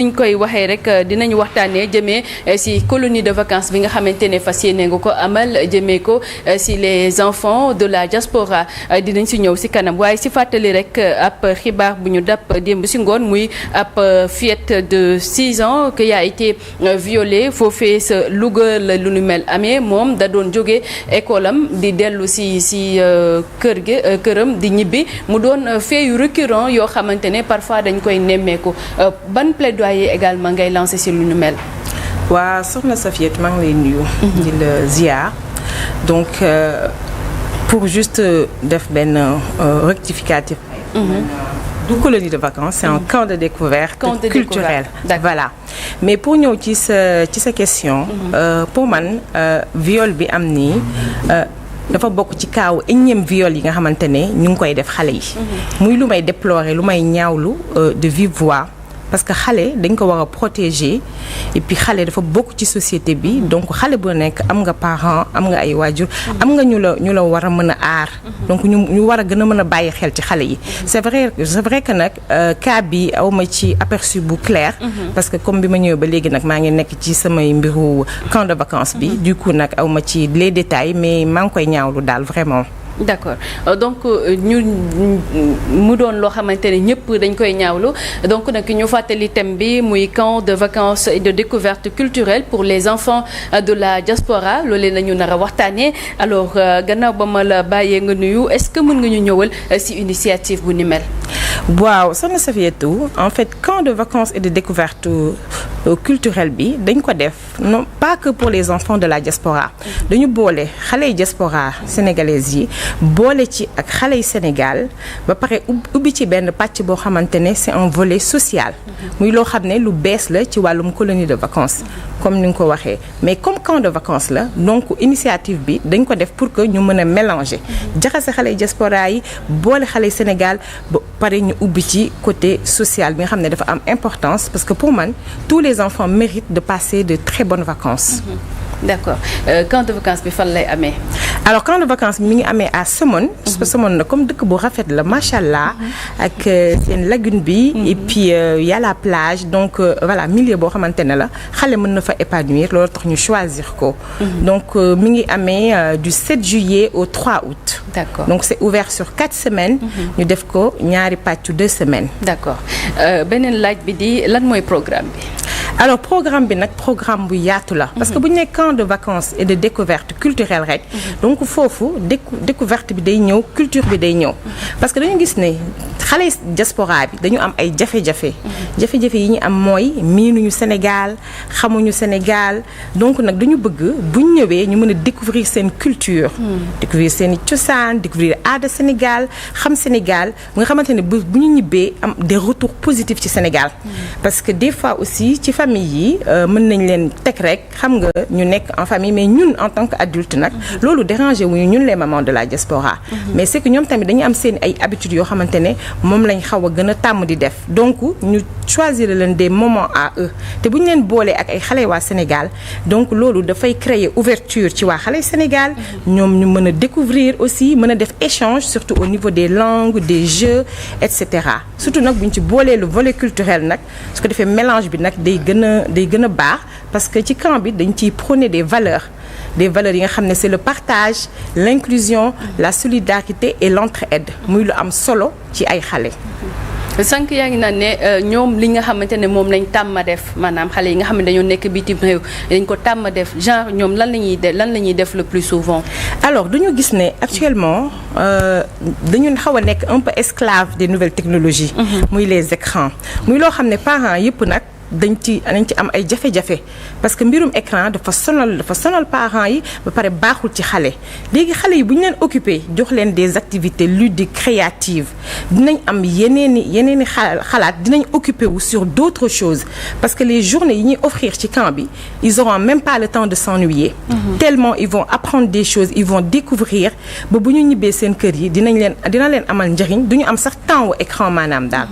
ñu koy waxee rek dinañu waxtaanee jëmee ci colonie de vacances bi nga xamante ne fas yéene nga ko amal jëmee ko ci les enfants de la diaspora dinañ ci ñëw ci kanam waaye ci fàttali rek ab xibaar bu ñu dàpp démb ci ngoon muy ab fillette de 6 ans qui a été violée foofee sa Louga la lu nu mel amee moom da doon jóge école am di dellu ci këram di ñibbi mu doon fait yu récurrent yoo xamante ne parfois dañ koy nemmeeku ban plaidoyer également ngay lancé ci lu nu mel. waa soxna Safiatou maa ngi lay nuyu. di la ziar donc pour juste def benn rectificatif. du colonie de vacances c'est un camp de découverte culturelle. Voilà mais pour ñëw ci sa question. pour man viol bi am nii. dafa bokk ci kaaw énième viol yi nga xamante ne ñu ngi koy def xale yi. muy lu may déplorer lu may ñaawlu de vive voix. parce que xale dañ ko war a protéger et puis xale dafa bokk ci société bi donc xale bu nekk am nga parent am nga ay waajur am nga ñu la war a mën a aar donc ñu war a gën a mën a bàyyi xel ci xale yi c'est vrai que nag cas bi aw ma ci aperçu bu clair parce que comme bi ma ñëwee ba léegi nag maa ngi nekk ci samay mbiru camp de vacances bi du coup nag aw ma ci les détails mais maa ngi koy ñaawlu daal vraiment. D'accord donc ñu mu doon loo xamante ne ñëpp dañ koy ñaawlu donc nag ñu fàttali thème bi muy camp de vacances et de découverte culturelle pour les enfants de la diaspora loolee nañu nar a waxtaanee alors gannaaw ba ma la bàyyee nga nuyu est-ce que mën nga ñu ñëwal ci initiative bu ni mel. waaw soxna Safiatou en fait camp de vacances et de découverte culturelle bi dañ ko def non pas que pour les enfants de la diaspora dañu boole xale yi diaspora sénégalaise yi boole ci ak xale yi Sénégal ba pare ubbi ci benn pàcc boo xamante ne c'est un volet social muy loo xam ne lu bees la ci wàllum colonie de vacances comme ni nga ko waxee mais comme camp de vacances la donc initiative bi dañ ko def pour que ñu mën a mélanger jaxase xale yi diaspora yi boole xale yi Sénégal ba pare ñu ubbi ci côté social bi nga xam ne dafa am importance parce que pour man tous les enfants méritent de passer de très bonnes vacances. D'accord camp de vacances bi fan lay amee. alors camp de vacances mi ngi amee à Somone. parce que Somone na comme dëkk bu rafet la macha allah. ak seen lagune bi. et puis y a la plage donc voilà milieu boo xamante ne la xale mën na fa épanouir loolu tax ñu choisir ko. donc mi ngi amee du 7 juillet au 3 août. D'accord donc c'est ouvert sur 4 semaines. ñu def ko ñaari pàccu 2 semaines. D'accord beneen laaj bi di lan mooy programme bi. alors programme bi nag programme bu yaatu la. parce que bu ñu nee camp de vacances et de découverte culturelle rek. donc foofu découverte bi day ñëw culture bi day ñëw. parce que dañu gis ne xale diaspora bi dañu am ay jafe-jafe. jafe-jafe yi ñu am mooy miinuñu Sénégal xamuñu Sénégal donc nag dañu bëgg bu ñu ñëwee ñu mën a découvrir seen culture. découvrir seen i cosaan découvrir aada Sénégal xam Sénégal nga xamante ne bu ñu ñibbee am des retours positifs ci Sénégal. parce que des fois aussi ci famille yi mën nañ leen teg rek xam nga ñu nekk en famille mais ñun en tant qu'adulte nag loolu dérangé wuñu ñun les mamans de la diaspora mais c'est que ñoom tamit dañu am seen ay habitudes yoo xamante ne moom lañ xaw a gën a tàmm di def donc ñu choisir leen des moments à eux te bu ñu leen boolee ak ay xale waa Sénégal donc loolu dafay créer ouverture ci waa xale Sénégal ñoom ñu mën a découvrir aussi mën a def échange surtout au niveau des langues des jeux et cetera surtout nag bu ñu ci boolee le volet culturel nag su ko defee mélange bi nag day gën a baax parce que ci camp bi dañ ciy prôner des valeurs yi nga xam ne c'est le partage l'inclusion la solidarité et l'entraide muy lu am solo ci ay xale. sànq yaa ngi naan ne ñoom li nga xamante ne moom lañ tàmm def maanaam xale yi nga xam ne dañoo nekk bitim réew dañ ko tàmm def genre ñoom lan la ñuy def le plus souvent. alors dañu gis ne actuellement dañu xaw a nekk un peu esclave des nouvelles technologies. muy les écrans muy loo xam ne parents yëpp nag. dañ ci am ay jafe-jafe parce que mbirum écran dafa sonal parents yi ba pare baaxul ci xale léegi xale yi bu ñu leen occupé jox leen des activités ludiques créatives dinañ am yeneeni xalaat dinañ occupé wu sur d'autres choses parce que les journées yi ñuy offrir ci camp bi ils auront même pas le temps de s'ennuyer tellement ils vont apprendre des choses ils vont découvrir ba bu ñu ñibbee seen kër yi dina leen amal njëriñ duñu am sax temps wu écran maanaam daal.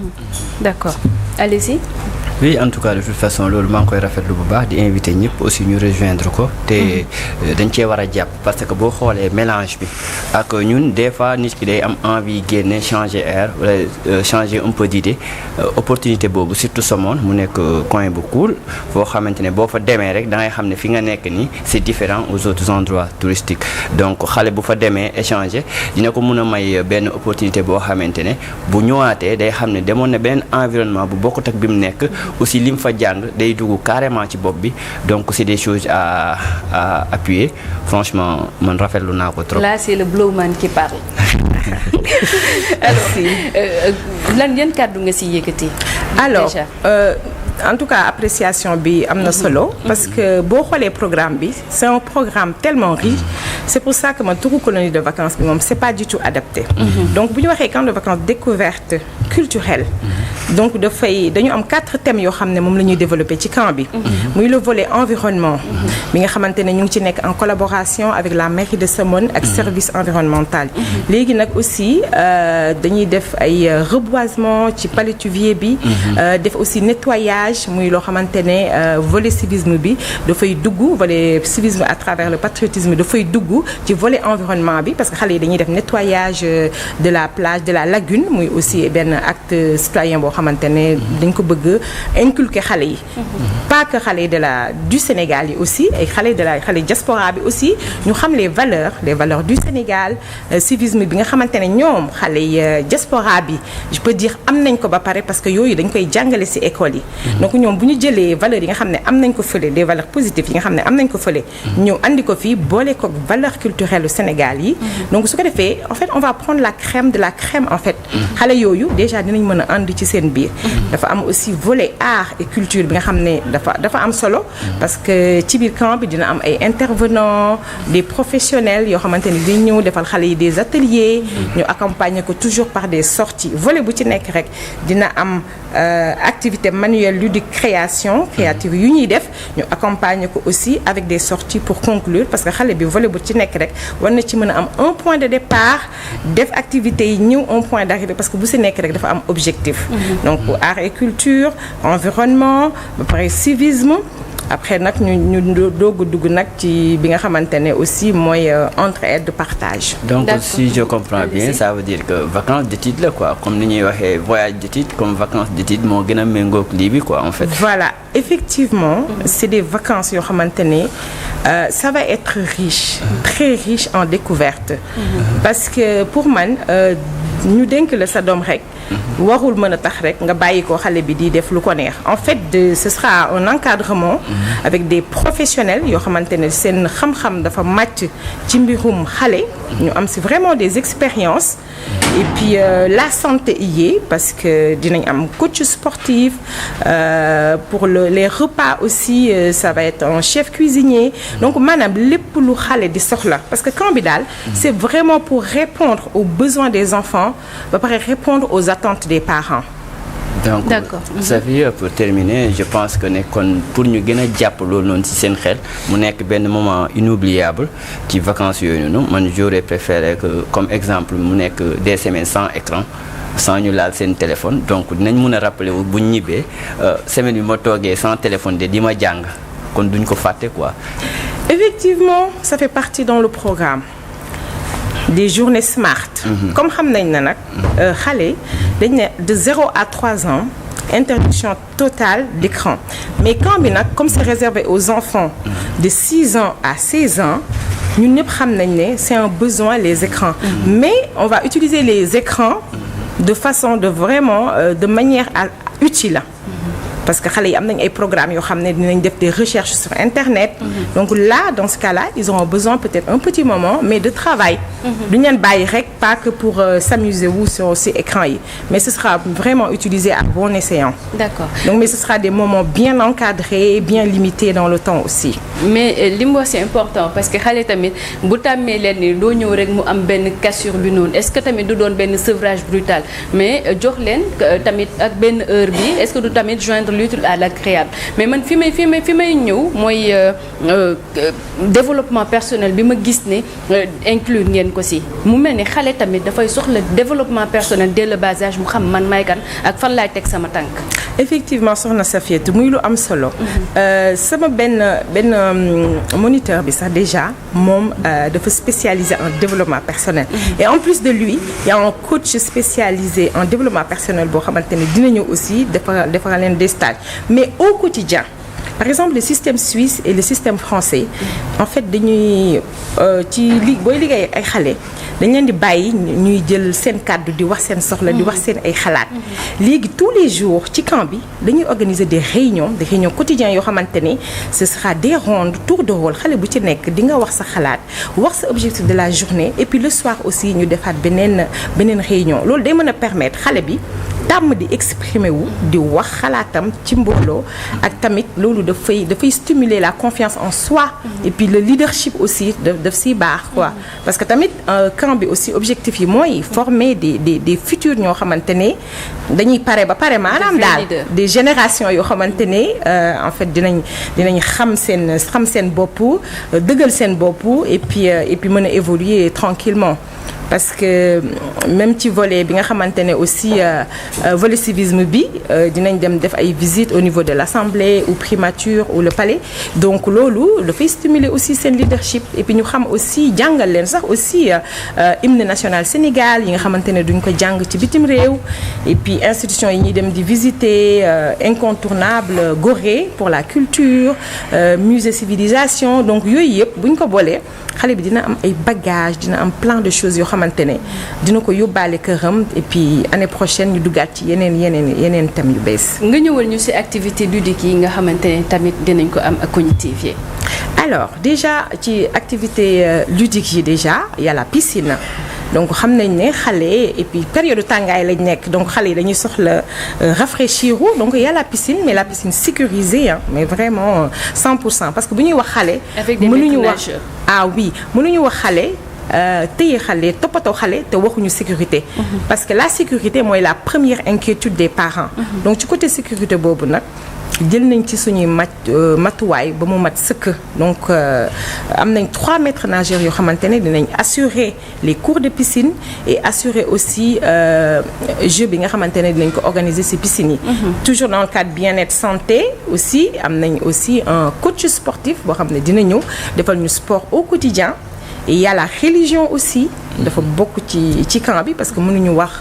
D'accord allez-y. Oui, en tout cas de toute façon loolu maa ngi koy rafetlu bu baax di invité ñëpp aussi ñu rejoindre ko te dañ cee war a jàpp parce que boo xoolee mélange bi ak ñun des fois nit ki day am envie génne changer air wala changer un peu d'idée opportunité boobu surtout Somone mu nekk coin bu cool foo xamante ne boo fa demee rek da ngay xam ne fi nga nekk nii c'est différent aux autres endroits touristiques donc xale bu fa demee échanger dina ko mun a may benn opportunité boo xamante ne bu ñëwaatee day xam ne demoon na benn environnement bu bokkut ak bi mu nekk aussi li mu fa jàng day dugg carrément ci bopp bi donc c'est des choses à appuyer franchement man rafetlu naa ko trop. Là c'est le blowman qui parle. Alors lan yan kàddu nga si yëkkati. Alors en tout cas appréciation bi am na solo. parce que boo xoolee programme bi c'est un programme tellement riche. c'est pour ça que man turu colonie de vacances bi moom c'est pas du tout adapté. donc bu ñu waxee camp de vacances découverte culturelle. donc dañu am 4 thèmes yoo xam ne moom la ñuy développer ci camp bi. muy le volet environnement. bi nga xamante ne ñu ngi ci nekk en collaboration avec la mairie de Somone ak service environnemental. léegi nag aussi dañuy def ay reboisement ci palétuvier bi. def aussi nettoyage muy loo xamante ne volet civisme bi dafay dugg volet civisme à travers le patriotisme dafay dugg ci volet environnement bi parce que xale yi dañuy def nettoyage de la plage de la lagune muy aussi benn acte citoyen boo xamante ne dañ ko bëgg inculquer xale yi. pas que xale yi du Sénégal yi aussi ay xale diaspora bi aussi ñu xam les valeurs du Sénégal civisme bi nga xamante ne ñoom xale yi diaspora bi je peux dire am nañ ko ba pare parce que yooyu dañ koy jàngale ci école yi. donc ñoom bu ñu jëlee valeurs yi nga xam ne am nañ ko fële des valeurs positives yi nga xam ne am nañ ko fële. ñëw andi ko fii boole ko valeurs culturelles du Sénégal yi. donc su ko defee en fait on va prendre la crème de la crème en fait. xale yooyu déjà dinañ mën a andi ci seen biir. dafa am aussi volet art et culture bi nga xam ne dafa am solo. parce que ci biir camp bi dina am ay intervenants des professionnels yoo xamante ni dañ ñëw defal xale yi des ateliers. ñu accompagner ko toujours par des sorties volet bu ci nekk rek dina am activité manuelle ludique créative yu ñuy def ñu accompagner ko aussi avec des sorties pour conclure parce que xale bi volet bu ci nekk rek war na ci mën a am un point de départ def activités yi ñëw un point d'arrivée parce que bu ci nekk rek dafa am objectif. donc art et culture environnement ba pare civisme. après nag ñu doog a dugg nag ci bi nga xamante ne aussi mooy entraide de partage. donc si je comprends bien ça veut dire que vacances d'études la quoi comme ni ñuy waxee voyage d'études comme vacances d'études moo gën a méngoog lii bi quoi en fait. voilà effectivement c'est des vacances yoo xamante ne ça va être riche. très riche en découverte. parce que pour man ñu dénk la sa doom rek. warul mën a tax rek nga bàyyi ko xale bi di def lu ko neex en fait ce sera un encadrement avec des professionnels yoo xamante ne seen xam-xam dafa màcc ci mbirum xale ñu am si vraiment des expériences et puis la santé y est parce que dinañ am coach sportif pour les repas aussi ça va être un chef cuisinier donc maanaam lépp lu xale di soxla parce que camp bi daal c'est vraiment pour répondre aux besoins des enfants ba pare répondre aux attentes des parents. donc Safi pour terminer je pense que ne kon pour ñu gën a jàpp loolu noonu ci seen xel mu nekk benn moment inoubliable ci vacances yooyu noonu man j'aurais préféré que comme exemple mu nekk des semaines sans écran sans ñu laal seen téléphone donc dinañ mën a rappeler wu bu ñu ñibbee semaine bi ma toogee sans téléphone de di ma jàng kon duñ ko fàtte quoi. effectivement ça fait partie dans le programme. des journées smart. comme xam nañ ne nag xale dañ ne de 0 à 3 ans interdiction totale d'écran mais camp bi nag comme c'est réservé aux enfants de 6 ans à 16 ans ñun ñëpp xam nañ ne c'est un besoin les écrans mais on va utiliser les écrans de façon de vraiment de manière utile. parce que xale yi am nañ ay programmes yoo xam ne dinañ def des recherches sur internet. donc là dans ce cas-là ils auront besoin peut-être un petit moment mais de travail. duñ leen bàyyi rek pas que pour s'amuser wu sur ces écrans yi mais ce sera vraiment utilisé à bon escient. D'accord. donc mais ce sera des moments bien encadrés bien limités dans le temps aussi. mais li mu wax c'est important parce que xale tamit bu tàmmee leen ni doo ñëw rek mu am benn cassure bi noonu est-ce que tamit du doon benn sevrage brutal mais jox leen tamit ak benn heure bi est-ce que du tamit joindre l'utile à l'agréable mais man fi may ñëw mooy développement personnel bi ma gis ne inclure ngeen ko ci mu mel ni xale tamit dafay soxla développement personnel dès le bas âge mu xam man may kan ak fan laay teg sama tànk. effectivement soxna Safiatou muy lu am solo. sama benn moniteur bi sax déjà moom dafa spécialisé en développement personnel. Et en plus de lui il y a un coach spécialisé en développement personnel boo xamante ne dina ñëw aussi defar leen des stages mais au quotidien. Par exemple le système suisse et le système français en fait dañuy booy liggéey ay xale dañ leen di bàyyi ñuy jël seen kàddu di wax seen soxla di wax seen ay xalaat léegi tous les jours ci camp bi dañuy organiser des réunions quotidiennes yoo xamante ne ce sera des rondes tour de rôle xale bu ci nekk di nga wax sa xalaat wax sa objectif de la journée et puis le soir aussi ñu defaat beneen réunion loolu day mën a permettre xale bi tàmm di exprimer wu di wax xalaatam ci mbooloo ak tamit loolu dafay stimuler la confiance en soi et puis le leadership aussi daf siy baax quoi parce que tamit camp bi aussi objectif yi mooy former des futurs ñoo xamante ne dañuy pare maanaam daal des générations yoo xamante ne en fait dinañ xam seen bopp dëggal seen bopp et puis mën a évoluer tranquillement parce que même ci volet bi nga xamante ne aussi volet civisme bi dinañ dem def ay visites au niveau de l'Assemblée ou primature ou le palais donc loolu dafay stimuler aussi seen leadership et puis ñu xam aussi jàngal leen sax aussi hymne national Sénégal yi nga xamante ne duñ ko jàng ci bitim réew et puis institutions yi ñuy dem di visiter incontournable Gorée pour la culture musée civilisation donc yooyu yëpp buñ ko boolee xale bi dina am ay bagages dina am plein de choses yoo xamante ne dina ko yóbbaale këram et puis année prochaine ñu duggaat ci yeneen thèmes yu bees. nga ñëwal ñu ci activité ludique yi nga xamante ne tamit dinañ ko am ak cognitive yi. alors déjà ci activité ludique yi déjà il y a la piscine. donc xam nañ ne xale et puis période tàngaay lañ nekk donc xale yi dañuy soxla rafraîchir donc il y a la piscine mais la piscine sécurisée mais vraiment 100% parce que bu ñuy wax xale. mënuñu wax mënuñu wax xale. téye xale toppatoo xale te waxuñu sécurité. parce que la sécurité mooy la première inquiétude des parents. donc ci côté sécurité boobu nag jël nañ ci suñuy matuwaay ba mu mat sëkk donc am nañ 3 maîtres nageurs yoo xamante ne dinañ assurer les cours de piscine et assurer aussi jeu bi nga xamante ne dinañ ko organiser ci piscine yi. toujours dans le cadre bien-être santé aussi am nañ aussi un coach sportif boo xam ne dina ñëw defal ñu sport au quotidien et il y a la religion aussi. dafa bokk ci camp bi parce que mënuñu wax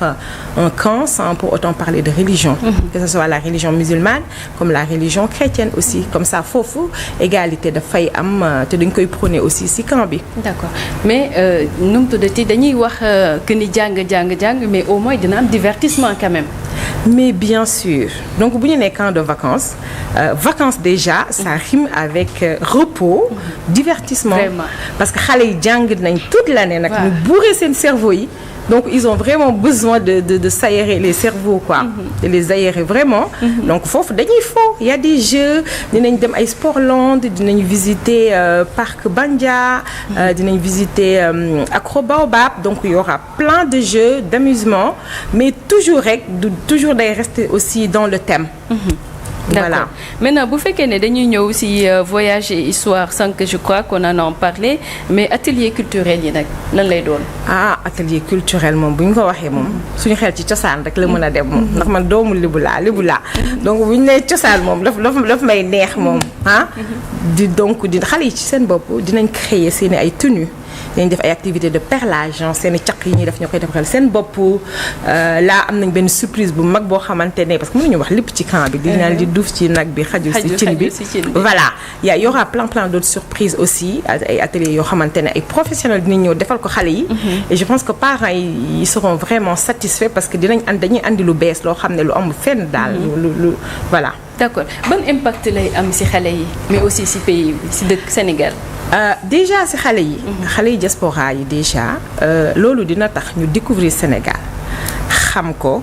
un camp sans pour autant parler de religion. que ce soit la religion musulmane comme la religion chrétienne aussi comme ça foofu égalité dafay am te dañ koy prôner aussi ci camp bi. d'accord mais nu mu tuddati dañuy wax que ni jàng mais au moins dina am divertissement quand même. mais bien sûr donc bu ñu nee camp de vacances vacances déjà ça rime avec repos divertissement. Vraiment. parce que xale yi jàng nañ toute l'année nag. seen cerveau yi donc ils ont vraiment besoin de s'aérer les cerveaux quoi. de les aérer vraiment. donc foofu dañuy fo il y a des jeux dinañ dem ay Sportland dinañ visiter parc Bandia. dinañ visiter Acro Baobab donc il y aura plein de jeux d'amusement mais toujours day rester aussi dans le thème. D'accord. Voilà. Maintenant bu fekkee ne dañuy ñëw ci voyage et histoire sànq je crois qu'on en a parlé mais atelier culturel yi nag lan lay doon. atelier culturel moom bu ñu ko waxee moom suñu xel ci cosaan rek la mën a dem moom ndax man doomu Lebu laa donc bu ñu nee cosaan moom daf may neex moom di xale yi ci seen bopp dinañ créer seeni ay tenues. dañuy def ay activités de perlage seen i caq yi ñuy def ñoo koy defaral seen bopp là am nañ benn surprise bu mag boo xamante ne parce que mënuñu wax lépp ci camp bi. di naan di duuf ci nag bi xajul ci cin bi. voilà y aura plein d'autres surprises aussi ay ateliers yoo xamante ne ay professionnels dinañ ñëw defal ko xale yi. et je pense que parents yi seront vraiment satisfaits parce que dañuy andi lu bees loo xam ne lu amul fenn daal. lu voilà. d'accord ban impact lay am ci xale yi mais aussi ci pays bi ci dëkk Sénégal. déjà ci xale yi. xale yi diaspora yi déjà loolu dina tax ñu découvrir Sénégal xam ko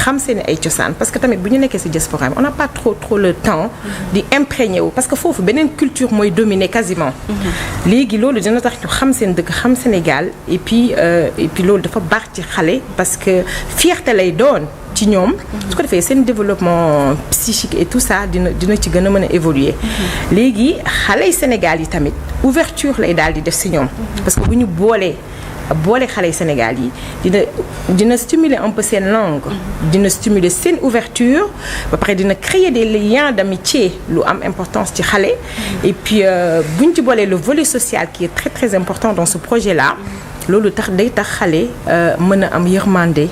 xam seen ay cosaan parce que tamit bu ñu nekkee ci diaspora on n'a pas trop le temps di imprégné wu parce que foofu beneen culture mooy dominer quasiment léegi loolu dina tax ñu xam seen dëkk xam Sénégal et puis loolu dafa baax ci xale parce que fierté lay doon ci ñoom su ko defee seen développement psychique et tout ça dina ci gën a mën a évoluer léegi xale Sénégal yi tamit ouverture lay daal di def ci ñoom parce que bu ñu boole xale Sénégal yi dina stimuler un peu seen langue dina stimuler seen ouverture ba pare dina créer des liens d'amitié lu am importance ci xale et puis bu ñu ci boolee le volet social qui est très très important dans ce projet-là loolu day tax xale mën a am yërmande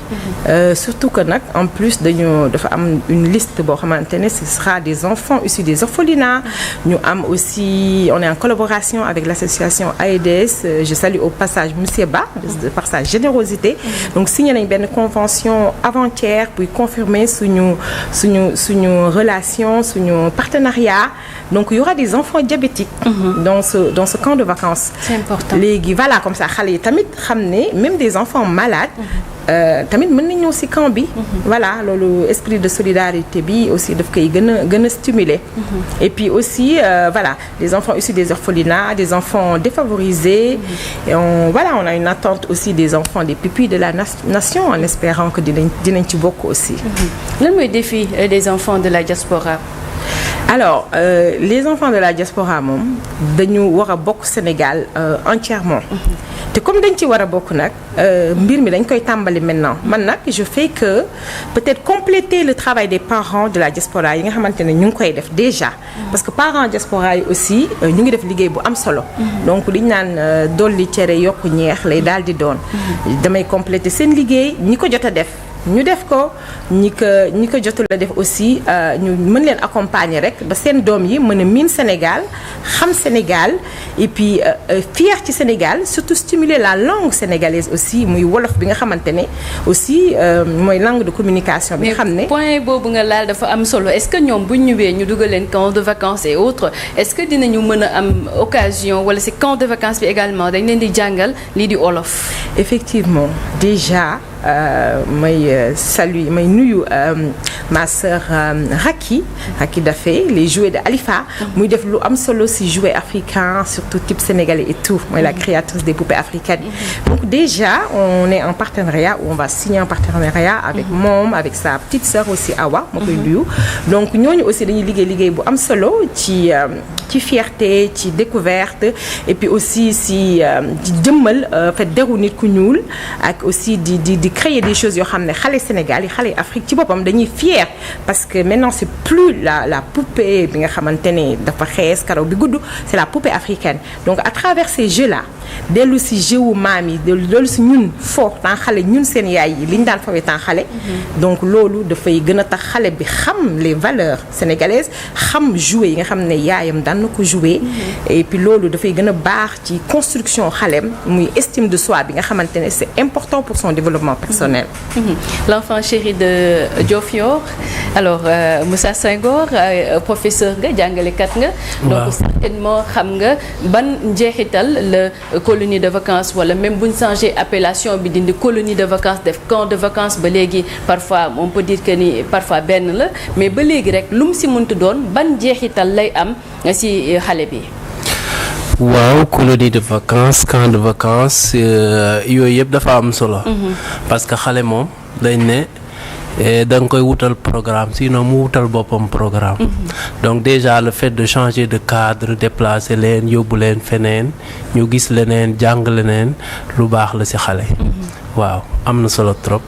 surtout que nag en plus dafa am une liste boo xamante ne ce sera des enfants issus des orphelinats ñu am aussi on est en collaboration avec l'association AIDS je salue au passage monsieur Ba par sa générosité donc signé nañ benn convention avant-hier pour confirmer suñu relation suñu partenariat donc il y aura des enfants diabétiques dans ce camp de vacances c'est important léegi voilà comme ça xale yi tamit xam ne même des enfants malades tamit mën nañ ñëw ci camp bi voilà loolu esprit de solidarité bi aussi daf koy gën a stimuler et puis aussi voilà des enfants issus des orphelinats des enfants défavorisés et on a une attente aussi des enfants des pupilles de la nation en espérant que dinañ ci bokk aussi lan mooy défi des enfants de la diaspora alors les enfants de la diaspora moom dañu war a bokk Sénégal entièrement te comme dañ ci war a bokk nag mbir mi dañ koy tàmbali maintenant man nag je fais que peut-être compléter le travail des parents de la diaspora yi nga xamante ne ñu ngi koy def déjà parce que parents diaspora yi aussi ñu ngi def liggéey bu am solo donc liñ naan dolli cere yokku ñeex lay daal di doon damay compléter seen liggéey ñi ko jot a def ñu def ko ñi ko jotul a def aussi ñu mën leen accompagner rek ba seen doom yi mën a miin Sénégal xam Sénégal et puis fier ci Sénégal surtout stimuler la langue sénégalaise aussi muy wolof bi nga xamante ne aussi mooy langue de communication bi nga xam ne point boobu nga laal dafa am solo est-ce que ñoom bu ñu ñëwee ñu dugal leen camp de vacances et autres est-ce que dinañu mën a am occasion wala ci camp de vacances bi également dañ leen di jàngal lii di wolof effectivement déjà may nuyu ma sœur Raki Dafé les jouets de Alifa muy def lu am solo ci jouets africains surtout type sénégalais et tout mooy la créatrice des poupées africaines donc déjà on est en partenariat ou on va signer un partenariat avec moom avec sa petite sœur aussi Awa moo koy nuyu donc ñooñu aussi dañuy liggéey bu am solo ci fierté ci découverte et puis aussi ci jëmmal fait deru nit ku ñuul ak aussi di créer des choses yoo xam ne xale Sénégal yi xale Afrique ci boppam dañuy fier parce que maintenant c'est plus la poupée bi nga xamante ne dafa xees karaw bi gudd c'est la poupée africaine donc à travers ces jeux là dellu si jeu wu maam yi dellu si ñun foo temps xale ñun seen yaay yi li ñu daan fawee temps xale donc loolu dafay gën a tax xale bi xam les valeurs sénégalaises xam jouer yi nga xam ne yaayam daan na ko jouer et puis loolu dafay gën a baax ci construction xaleem muy estime de soi bi nga xamante ne c'est important pour son développement personnel. L'enfant chéri de Diofior alors Moussa Senghor professeur nga jàngalekat nga. donc certainement xam nga ban njeexital la colonie de vacances wala même buñ changé appellation bi dindi colonie de vacances def camp de vacances ba léegi parfois on peut dire que ni parfois benn la mais ba léegi rek lu mu si mënti doon ban njeexital lay am si xale bi. waaw colonie de vacances camp de vacances yooyu yëpp dafa am solo. parce que xale moom dañ ne da nga koy wutal programme sinon mu wutal boppam programme. donc déjà le fait de changer de cadre déplacer leen yóbbu leen feneen ñu gis leneen jàng leneen lu baax la ci xale. waaw am na solo trop.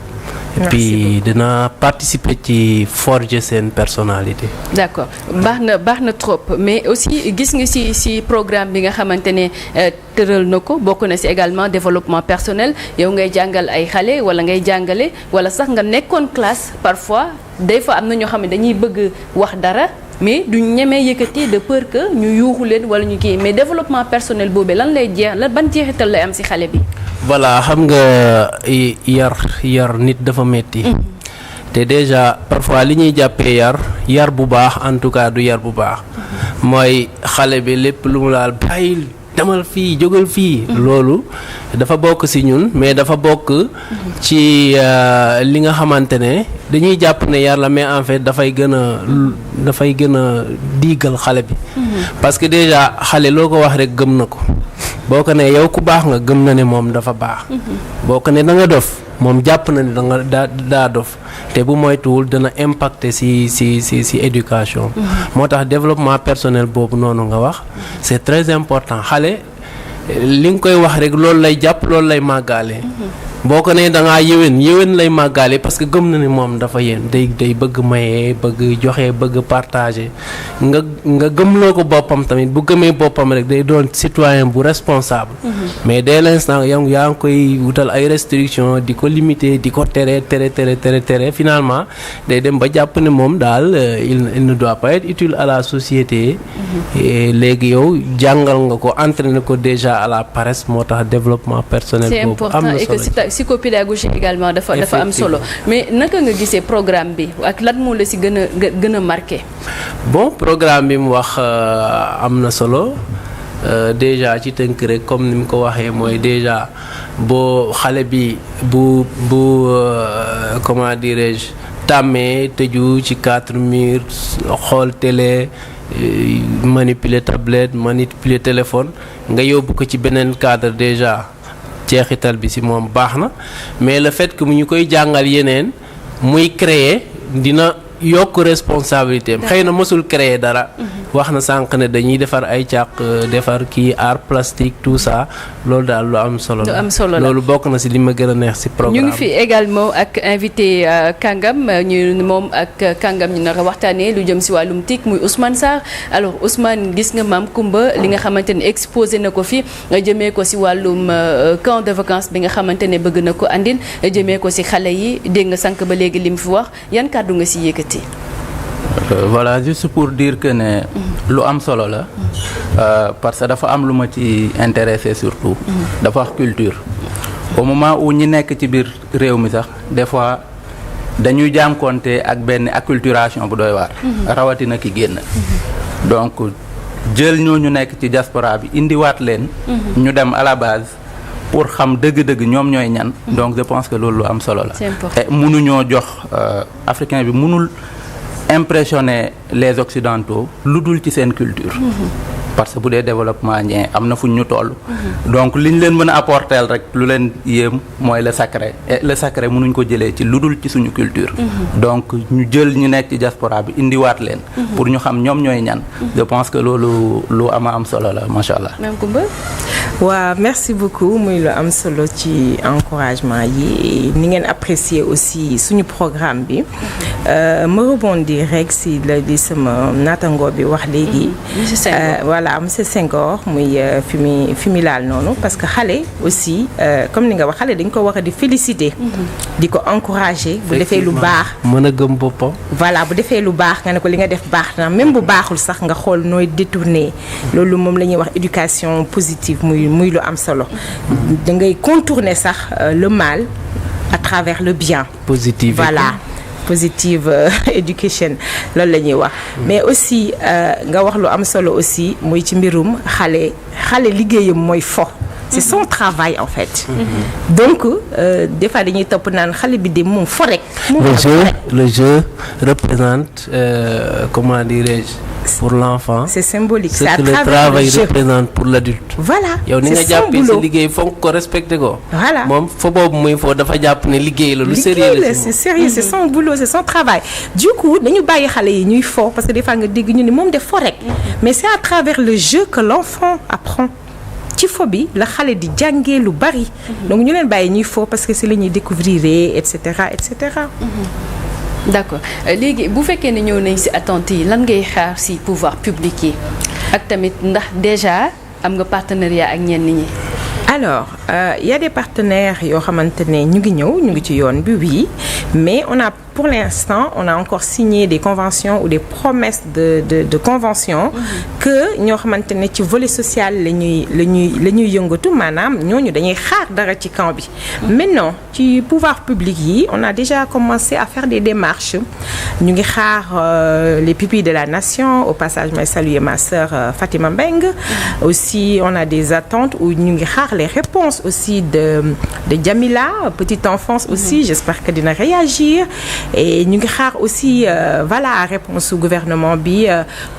et puis dina participer ci forger seen personnalité. d'accord baax na trop mais aussi gis nga ci programme bi nga xamante ne tëral na ko bokk na ci également développement personnel yow ngay jàngal ay xale wala ngay jàngale wala sax nga nekkoon classe parfois des fois am na ñoo xam ne dañuy bëgg wax dara mais duñ ñemee yëkkati de peur que ñu yuuxu leen wala ñu kii mais développement personnel boobee lan lay ban jeexital lay am ci xale bi. voilà xam nga yar nit dafa metti te déjà parfois li ñuy jàppee yar bu baax en tout cas du yar bu baax mooy xale bi lépp lu mu laal bàyyil demal fii jógal fii. loolu dafa bokk ci ñun mais dafa bokk ci li nga xamante ne dañuy jàpp ne yar la mais en fait dafay gën a diigal xale bi. parce que déjà xale loo ko wax rek gëm na ko boo ko ne yow ku baax nga gëm na ne moom dafa baax. boo ko ne da nga dof moom jàpp na ne da nga daa dof te bu moytuwul dana impacter ci éducation. moo tax développement personnel boobu noonu nga wax c'est très important xale li nga koy wax rek loolu lay jàpp loolu lay màggaale. boo ko nee da ngaa yéwén lay màggaale parce que gëm na ni moom dafa yéen day bëgg maye bëgg joxe bëgg partager nga gëmloo ko boppam tamit bu gëmee boppam rek day doon citoyen bu responsable. mais dès l'instant yaa ngi koy wutal ay restrictions di ko limiter di ko tere finalement day dem ba jàpp ne moom daal il ne doit pas être utile à la société. et léegi yow jàngal nga ko entraîner ko déjà à la paresse moo tax développement personnel. boobu am na solo psychopédagogie également dafa am solo mais naka nga gisee programme bi ak lan moo la ci gën a marqué. bon programme bi mu wax am na solo déjà ci tënk rek comme ni mu ko waxee mooy déjà boo xale bi bu comment dirais-je tàmmee tëju ci 4 murs xool télé manipuler tablette manipuler téléphone nga yóbbu ko ci beneen cadre déjà. jeexital bi ci moom baax na mais le fait que mu ñu koy jàngal yeneen muy créer dina yokk responsabilité am xëy na mësul créer dara. wax na sànq ne dañuy defar ay càq defar kii art plastique tout ça loolu daal lu am solo la loolu bokk na ci li ma gën a neex ci programme. ñu ngi fi également ak invité kàngam moom ak kàngam ñu nar a waxtaanee lu jëm ci wàllum TIC muy Ousmane Sarr alors Ousmane gis nga Mame Coumba li nga xamante ne exposé na ko fi jëmee ko ci wàllum camp de vacances bi nga xamante ne bëgg na ko andil jëmee ko ci xale yi dégg nga sànq ba léegi li mu fi wax yan kàddu nga ci yëkkati. Voilà juste pour dire que ne lu am solo la parce que dafa am lu ma ci intéressé surtout dafa wax culture au moment où ñi nekk ci biir réew mi sax des fois dañuy jànkonte ak benn acculturation bu doy waar rawatina ki génn donc jël ñooñu nekk ci diaspora bi indiwaat leen ñu dem à la base pour xam dëgg-dëgg ñoom ñooy ñan donc je pense que loolu lu am solo la et mënuñoo jox africain bi mënul impressionner les occidentaux lu dul ci seen culture parce que bu dee développement ñee am na fu ñu toll donc li ñu leen mën a apporter rek lu leen yéem mooy le sacré et le sacré mënuñ ko jëlee ci lu dul ci suñu culture donc ñu jël ñu nekk ci diaspora bi indiwaat leen pour ñu xam ñoom ñooy ñan je pense que loolu lu am solo la macha allah. Mame Coumba. waaw merci beaucoup muy lu am solo ci encouragement yi ni ngeen apprécier aussi suñu programme bi ma rebondir rek si la di sama naataangoo bi wax léegi. voilà monsieur Senghor muy fi mi laal noonu parce que xale aussi comme ni nga wax xale dañ ko war a di féliciter. di ko encourager bu defee lu baax. mën a gëm boppam. voilà bu defee lu baax nga ne ko li nga def baax na même bu baaxul sax nga xool nooy détourner loolu moom la ñuy wax éducation positive muy lu am solo. da ngay contourner sax le mal à travers le bien. positif voilà. positive education loolu la ñuy wax mais aussi nga wax lu am solo aussi muy ci mbirum xale liggéeyam mooy fo c'est son travail en fait donc des fois dañuy topp naan xale bi de moom fo rek le jeu représente comment dirais-je pour l'enfant c'est symbolique ce que le travail représente pour l'adulte voilà yow ni nga jàppee sa liggéey fonk ko respecté ko voilà moom fa boobu muy foo dafa jàpp ne liggéey la lu sérieux la c'est sérieux c'est son boulot c'est son travail du coup dañu bàyyi xale yi ñuy fo parce que des fois nga dégg ñu ni moom def fo rek mais c'est à travers le jeu que l'enfant apprend ci fo bi la xale di jàngee lu bari donc ñu leen bàyyi ñuy fo parce que c'est la ñuy découvrir et cetera et cetera. d'accord léegi bu fekkee ne ñëw nañ ci attentes yi lan ngay xaar ci pouvoir public yi ak tamit ndax déjà am nga partenariat ak ñenn ñi. alors y a des partenaires yoo xamante ne ñu ngi ci yoon bi oui mais pour l'instant on a encore signé des conventions ou des promesses de conventions que ñoo xamante ne ci volet social la ñuy yëngatu maanaam ñooñu dañuy xaar dara ci camp bi. Maintenant ci pouvoir public yi on a déjà commencé à faire des démarches ñu ngi xaar les pupilles de la nation au passage may saluer ma sœur Fatima Mbeng. Aussi on a des attentes où ñu ngi xaar les réponses aussi de Jamila petite enfance aussi j'espère que dina réagir. Et ñu ngi xaar aussi voilà réponse au gouvernement bi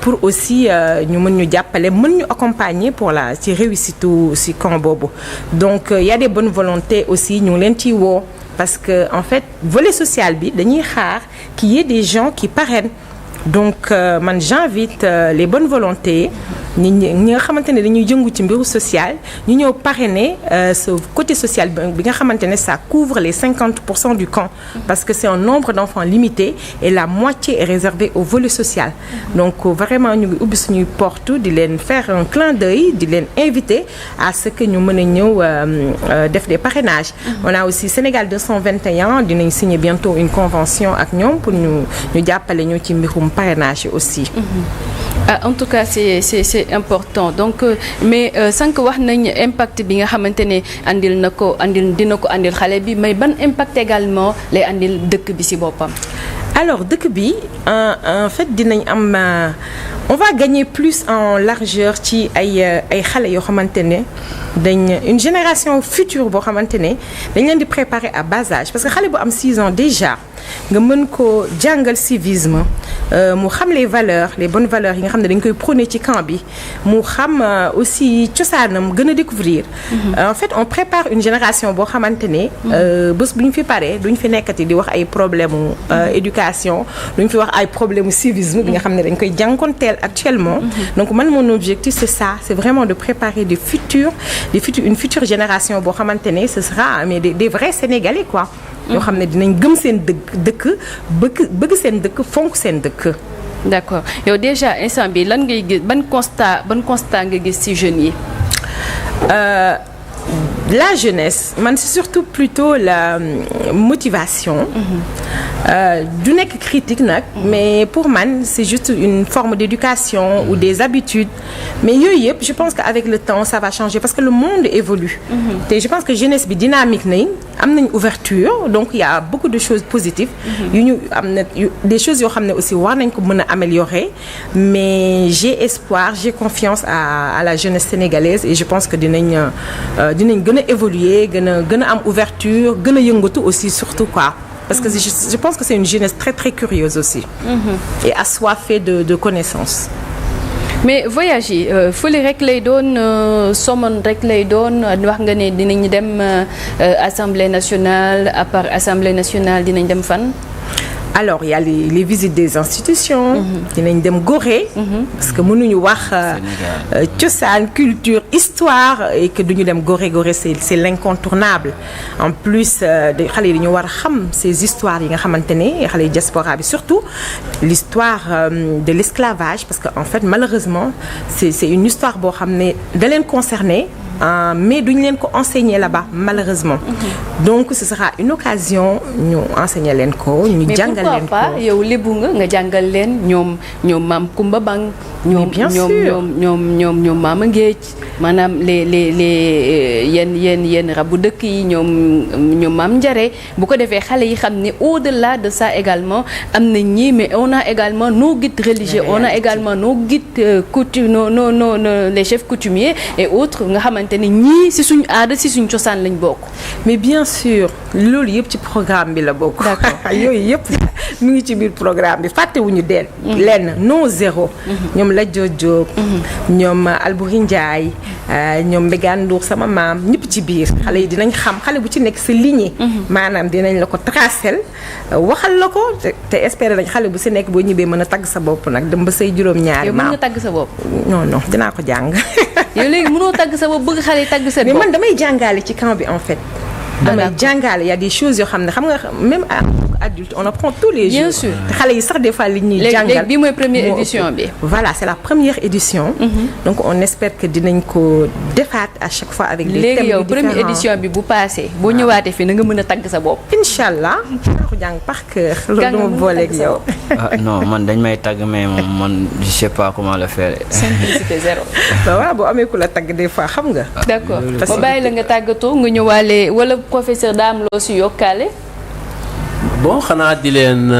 pour aussi ñu mën ñu jàppale mën ñu accompagner pour la ci réussite ci camp boobu donc y a des bonnes volontés aussi ñu ngi leen ciy woo parce que en fait volet social bi dañuy xaar qu'il y ait des gens qui parrainent donc man j'invite les bonnes volontés ñi nga xamante ne dañuy jëngu ci mbiru social ñu ñëw parrainer ce côté social bi nga xamante ne ça couvre les 50% du camp parce que c'est un nombre d'enfants limité et la moitié est réservée au volet social donc vraiment ñu ngi ubbi suñuy porte di leen faire un clin d'œil di leen inviter à ce que ñu mën a ñëw def des parrainages on a aussi Sénégal 221 dinañ signer bientôt une convention ak ñoom pour ñu jàppale ñu ci mbirum parrainage aussi en tout cas c'est important donc mais sànq wax nañ impact bi nga xamante ne dina ko andil xale bi mais ban impact également lay andil dëkk bi ci boppam. Alors dëkk bi en fait dinañ am on va gagner plus en largeur ci ay xale yoo xamante ne une génération future boo xamante ne dañ leen di préparer à bas âge parce que xale bu am 6 ans déjà nga mën ko jàngal civisme mu xam les valeurs les bonnes valeurs yi nga xam ne dañ koy prôner ci camp bi mu xam aussi cosaanam gën a découvrir en fait on prépare une génération boo xamante ne bés bu ñu fi paree duñ fi nekkati di wax ay problème éducation duñ fi wax ay problème civisme bi nga xam ne dañ koy jànkonteel actuellement donc man mon objectif c'est ça c'est vraiment de préparer une future génération boo xamante ne ce sera mais des vrais Sénégalais quoi yoo xam ne dinañ gëm seen dëkk bëgg seen dëkk fonk seen dëkk. D'accord yow déjà instant bi lan ngay gis ban constat nga gis ci jeunes yi. La jeunesse man c'est surtout plutôt la motivation. Du nekk critique nag mais pour man c'est juste une forme d'éducation ou des habitudes mais yooyu yëpp je pense qu'avec le temps ça va changer parce que le monde évolue te je pense que jeunesse bi dynamique nañ am nañ ouverture donc il y a beaucoup de choses positives yu ñu am na des choses yoo xam ne aussi war nañ ko mën a améliorer mais j'ai espoir j'ai confiance à la jeunesse sénégalaise et je pense que dinañ gën a évoluer gën a am ouverture gën a yëngatu aussi surtout quoi parce que je pense que c'est une jeunesse très très curieuse aussi et assoiffée de connaissances. Mais voyage yi fële rek lay doon somon rek lay doon wax nga ne dinañ dem assemblée nationale à part assemblée nationale dinañ dem fan. Alors il y a les visites des institutions. dinañ dem Gorée. parce que mënuñu wax cosaan culture histoire et que duñu dem Gorée c'est l'incontournable en plus de xale yi dañu war a xam ces histoires yi nga xamante ne xale yi diaspora bi surtout l'histoire de l'esclavage parce que en fait malheureusement c'est une histoire boo xam ne da leen concerner. Mais duñ leen ko enseigner là-bas malheureusement. Donc ce sera une occasion ñu enseigner leen ko ñu jàngal leen ko. Mais pourquoi pas yow lébu nga jàngal leen ñoom maam Kumba Bang. ñoom Maama Ngéej maanaam les yenn rabu dëkk yi ñoom Maam Njare bu ko defee xale yi xam ne au-delà de ça également am na ñii mais on a également nos guides religieux on a également nos guides les chefs coutumiers et autres nga xamante ne ñii ci suñu aada ci suñu cosaan lañ bokk. Mais bien sûr loolu yëpp ci programme bi la bokk. D'accord yooyu yëpp mu ngi ci biir programme bi fàttewuñu lenn non zéro. ñoom la Diop ñoom Albouri Ndiaye ñoom Mbégane Ndour sama maam ñëpp ci biir xale yi dinañ xam xale bu ci nekk sa lignée maanaam dinañ la ko tracel waxal la ko te espérer nañ xale bu si nekk boo ñibbee mën a tagg sa bopp nag dem ba say juróom-ñaari maam. yow mën nga tagg sa bopp. non dinaa ko jàng. yow léegi mënoo tagg sa bopp bëgg xale yi tagg seen bopp. mais man damay jàngale ci camp bi en fait. damay jàngale y a des choses yoo xam ne xam nga même adulte on apprend tous les jours. Bien sûr te xale yi sax des fois li ñuy jàngal. léegi bi mooy première édition bi. voilà c'est la première édition. donc on espère que dinañ ko defaat à chaque fois avec des thèmes léegi yow différents. première édition bi bu passé boo ñëwaatee fii na nga mën a tagg sa bopp. incha allah dinaa ko jàng par cœur. loolu dama booleeg yow. non man dañ may tagg mais man je sais pas comment le faire. simplicité zéro. waaw boo amee ku la tagg des fois xam nga. d'accord ba bàyyi la nga tàggatoo nga ñëwaale wala professeur daa am loo si yokkaale. bon xanaa di leen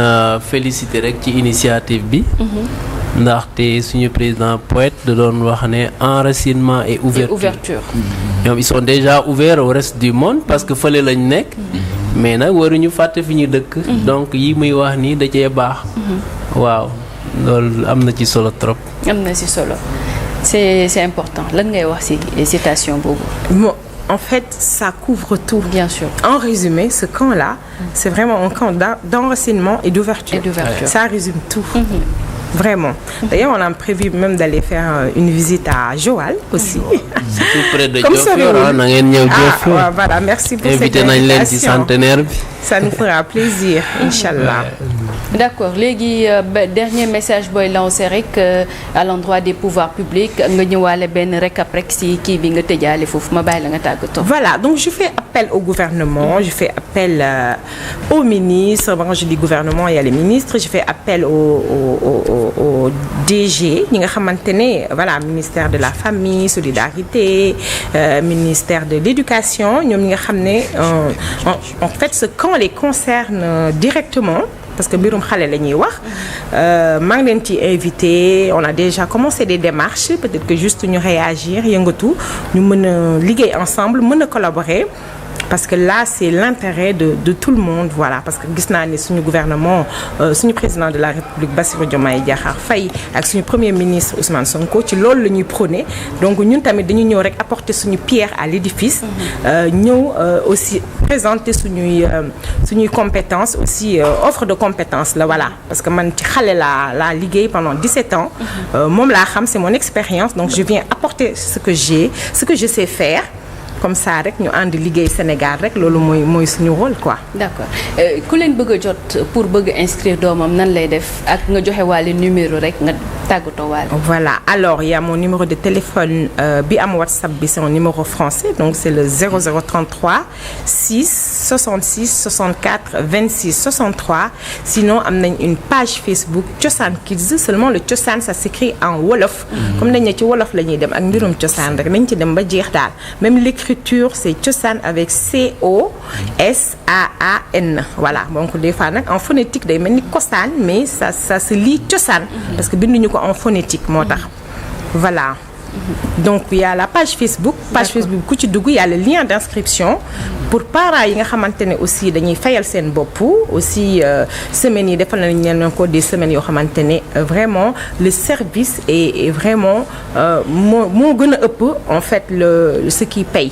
féliciter rek ci initiative bi. ndaxte suñu président poète da doon wax ne enracinement et ouverture. ñoom ils sont déjà ouverts au reste du monde parce que fële lañ nekk. mais nag waruñu fàtte fi ñu dëkk. donc yi muy wax nii da cee baax. waaw loolu am na ci solo trop. am na si solo c'est important lan ngay wax ci citation boobu. bon en fait ça couvre tout. bien sûr. En résumé ce camp-là c'est vraiment un camp d'enracinement et d'ouverture. Ça résume tout. Vraiment. D'ailleurs, on a prévu même d'aller faire une visite à Joal aussi. C'est tout près de Comme Diofior, na ngeen ñëw Diofior. Ah, voilà, merci pour cette invité nañ leen ci centenaire bi. Ça nous fera plaisir, Inch'Allah. D'accord léegi dernier message booy lancer rek à l'endroit des pouvoirs publics nga ñëwaale benn récap rek ci kii bi nga tëjaale foofu ma bàyyi la nga tàggatoo. Voilà, donc je fais appel au gouvernement, je fais appel aux ministres. Quand je dis gouvernement, il y a les ministres. Je fais appel au DG ñi nga xamante ne voilà ministère de la famille, solidarité, ministère de l'éducation ñoom ñi nga xam ne en fait ce camp les concerne directement. Parce que mbirum xale la ñuy wax maa ngi leen ci invité on a déjà commencé des démarches peut-être que juste ñu réagir yëngatu ñu mën a liggéey ensemble mën a collaborer parce que là c'est l'intérêt de tout le monde voilà parce que gis naa ne suñu gouvernement suñu président de la République Bassirou Diomaye Diakhar Faye ak suñu premier ministre Ousmane Sonko ci loolu la ñuy prôner donc ñun tamit dañu ñëw rek apporter suñu pierre à l'édifice ñëw aussi présenter suñuy compétences aussi offre de compétences la voilà parce que man ci xale laa liggéey pendant 17 ans moom laa xam c'est mon expérience donc je viens apporter ce que je sais faire comme ça rek ñu ànd liggéey Sénégal rek loolu mooy suñu rôle quoi. D'accord ku leen bëgg a jot pour bëgg inscrire doomam nan lay def ak nga joxe waale numéro rek nga tàggatoo waale. Voilà alors il y a mon numéro de téléphone bi am WhatsApp bi c'est un numéro français donc c'est le 0033 6 66 64 26 63 sinon am nañ une page Facebook Cosaan Kids seulement le cosaan ça s'écrit en wolof. comme dañ ne ci wolof la ñuy dem ak mbirum cosaan rek nañ ci dem ba jeex daal même l'écriture c'est cosaan avec COSAAN voilà donc des fois nag en phonétique day mel ni kosaan mais ça se lit cosaan parce que binduñu ko en phonétique moo tax voilà donc il y a la page Facebook Facebook ku ci dugg il y a le lien d'inscription pour parents yi nga xamante ne aussi dañuy fayal seen bopp aussi semaines yi defal nañ leen ko des semaines yoo xamante ne vraiment le service est vraiment moo gën a ëpp en fait ce qui paye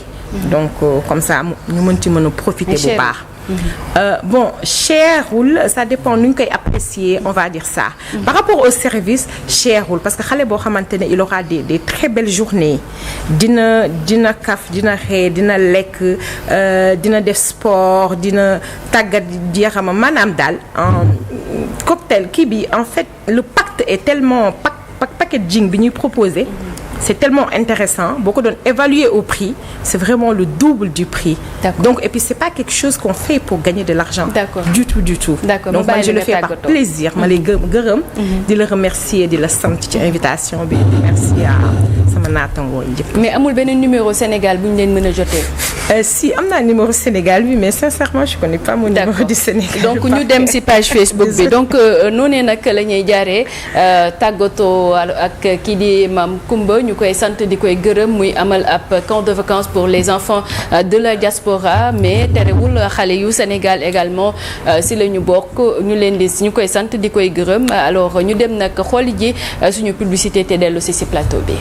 donc comme ça ñu mën ci mën a profiter bu baax bon cherul ça dépend nu ñu koy apprécier on va dire ça par rapport au service cherul parce que xale boo xamante ne il aura des très belles journées dina kaf dina xee dina lekk dina def sport dina tàggat yaramam maanaam daal cocktail kii bi en fait le pacte est tellement packaging bi ñuy proposer c'est tellement intéressant boo ko doon évaluer au prix c'est vraiment le double du prix. D'accord. Donc et puis c'est pas quelque chose qu'on fait pour gagner de l'argent. D'accord. Du tout. D'accord. Donc moi je le fais par plaisir ma lay gërëm di la remercier di la sant ci invitation bi merci à sama naataangoo yi yëpp. mais amul beneen numéro Sénégal bu ñu leen mën a jotee. Si am naa numéro Sénégal bi mais sincèrement je connais pas mon numéro du Sénégal. donc ñu dem ci page Facebook bi donc noonee nag la ñuy jaaree tàggatoo ak kii di Mame Coumba ñu koy sant di koy gërëm muy amal ab camp de vacances pour les enfants de la diaspora mais terewul xale yu Sénégal également ci la ñu bokk ñu koy sant di koy gërëm alors ñu dem nag xooli ji suñu publicité te dellu ci plateau bi.